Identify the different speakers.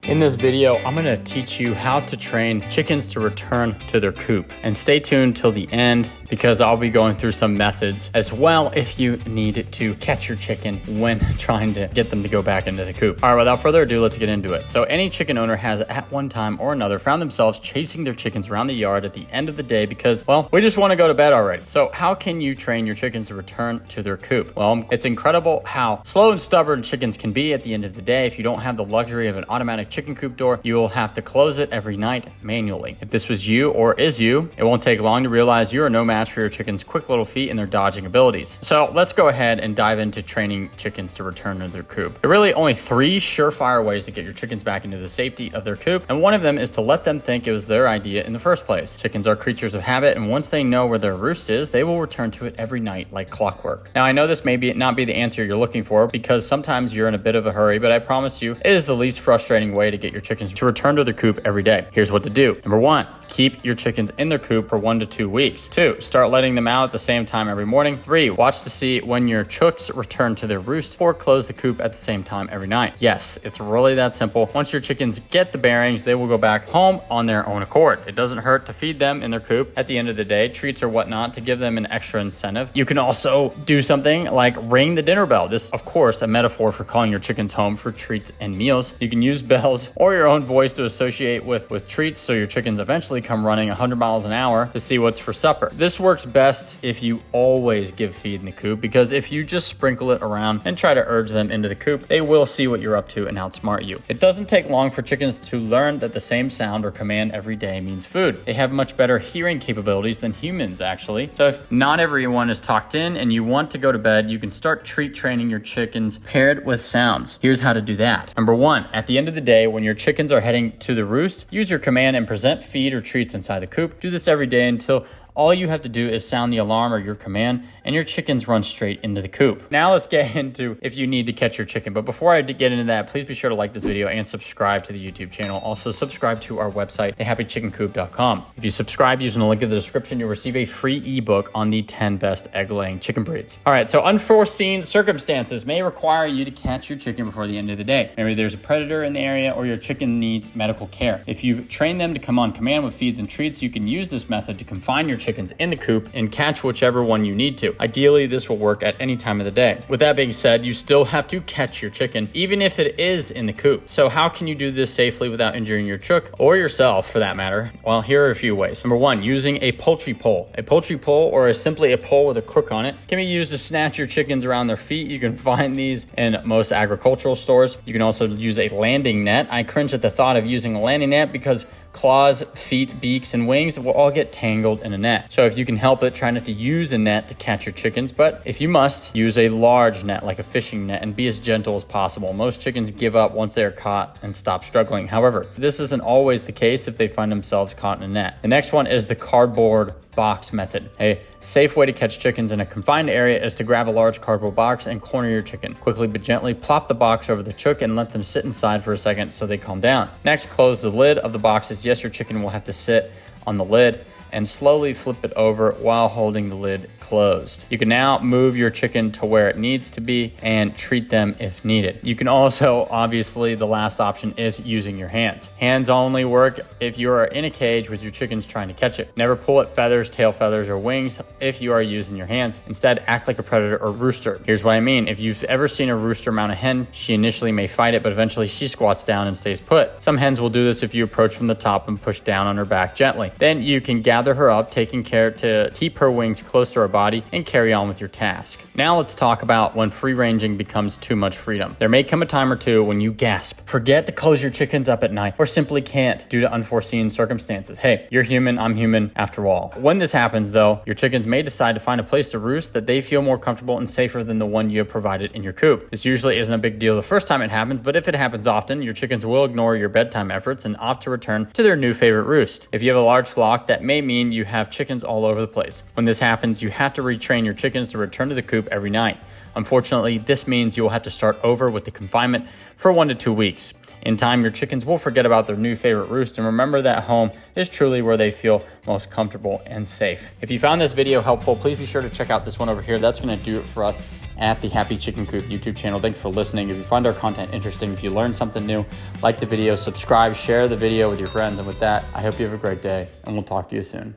Speaker 1: In this video, I'm going to teach you how to train chickens to return to their coop. And stay tuned till the end because I'll be going through some methods as well if you need to catch your chicken when trying to get them to go back into the coop. All right, without further ado, let's get into it. So any chicken owner has at one time or another found themselves chasing their chickens around the yard at the end of the day because, well, we just want to go to bed already. So how can you train your chickens to return to their coop? Well, it's incredible how slow and stubborn chickens can be at the end of the day. If you don't have the luxury of an automatic chicken coop door, you will have to close it every night manually. If this was you or is you, it won't take long to realize you are no match for your chickens' quick little feet and their dodging abilities. So let's go ahead and dive into training chickens to return to their coop. There are really only 3 surefire ways to get your chickens back into the safety of their coop, and one of them is to let them think it was their idea in the first place. Chickens are creatures of habit, and once they know where their roost is, they will return to it every night like clockwork. Now, I know this may not be the answer you're looking for because sometimes you're in a bit of a hurry, but I promise you, it is the least frustrating way to get your chickens to return to their coop every day. Here's what to do. Number 1, keep your chickens in their coop for 1 to 2 weeks. 2, start letting them out at the same time every morning. 3, watch to see when your chooks return to their roost, or close the coop at the same time every night. Yes, it's really that simple. Once your chickens get the bearings, they will go back home on their own accord. It doesn't hurt to feed them in their coop at the end of the day, treats or whatnot, to give them an extra incentive. You can also do something like ring the dinner bell. This, of course, a metaphor for calling your chickens home for treats and meals. You can use bells or your own voice to associate with treats so your chickens eventually come running 100 miles an hour to see what's for supper. This works best if you always give feed in the coop, because if you just sprinkle it around and try to urge them into the coop, they will see what you're up to and outsmart you. It doesn't take long for chickens to learn that the same sound or command every day means food. They have much better hearing capabilities than humans, actually. So if not everyone is tucked in and you want to go to bed, you can start treat training your chickens paired with sounds. Here's how to do that. Number 1, at the end of the day, when your chickens are heading to the roost, use your command and present feed or treats inside the coop. Do this every day until all you have to do is sound the alarm or your command, and your chickens run straight into the coop. Now let's get into if you need to catch your chicken. But before I get into that, please be sure to like this video and subscribe to the YouTube channel. Also, subscribe to our website, thehappychickencoop.com. If you subscribe using the link in the description, you'll receive a free ebook on the 10 best egg-laying chicken breeds. All right, so unforeseen circumstances may require you to catch your chicken before the end of the day. Maybe there's a predator in the area or your chicken needs medical care. If you've trained them to come on command with feeds and treats, you can use this method to confine your chickens in the coop and catch whichever one you need to. Ideally, this will work at any time of the day. With that being said, you still have to catch your chicken, even if it is in the coop. So how can you do this safely without injuring your chook or yourself for that matter? Well, here are a few ways. Number 1, using a poultry pole. A poultry pole, or simply a pole with a crook on it, can be used to snatch your chickens around their feet. You can find these in most agricultural stores. You can also use a landing net. I cringe at the thought of using a landing net because claws, feet, beaks, and wings will all get tangled in a net. So if you can help it, try not to use a net to catch your chickens, but if you must, use a large net like a fishing net and be as gentle as possible. Most chickens give up once they are caught and stop struggling. However, this isn't always the case if they find themselves caught in a net. The next one is the cardboard box method. A safe way to catch chickens in a confined area is to grab a large cardboard box and corner your chicken. Quickly but gently plop the box over the chook and let them sit inside for a second so they calm down. Next, close the lid of the boxes. Yes, your chicken will have to sit on the lid, and slowly flip it over while holding the lid closed. You can now move your chicken to where it needs to be and treat them if needed. You can also, obviously, the last option is using your hands. Hands only work if you are in a cage with your chickens trying to catch it. Never pull at feathers, tail feathers, or wings if you are using your hands. Instead, act like a predator or rooster. Here's what I mean. If you've ever seen a rooster mount a hen, she initially may fight it, but eventually she squats down and stays put. Some hens will do this if you approach from the top and push down on her back gently. Then you can gather her up, taking care to keep her wings close to her body and carry on with your task. Now let's talk about when free ranging becomes too much freedom. There may come a time or two when you gasp, forget to close your chickens up at night, or simply can't due to unforeseen circumstances. Hey, you're human, I'm human after all. When this happens though, your chickens may decide to find a place to roost that they feel more comfortable and safer than the one you have provided in your coop. This usually isn't a big deal the first time it happens, but if it happens often, your chickens will ignore your bedtime efforts and opt to return to their new favorite roost. If you have a large flock, that may mean you have chickens all over the place. When this happens, you have to retrain your chickens to return to the coop every night. Unfortunately, this means you will have to start over with the confinement for 1 to 2 weeks. In time, your chickens will forget about their new favorite roost and remember that home is truly where they feel most comfortable and safe. If you found this video helpful, please be sure to check out this one over here. That's going to do it for us at the Happy Chicken Coop YouTube channel. Thanks for listening. If you find our content interesting, if you learned something new, like the video, subscribe, share the video with your friends. And with that, I hope you have a great day, and we'll talk to you soon.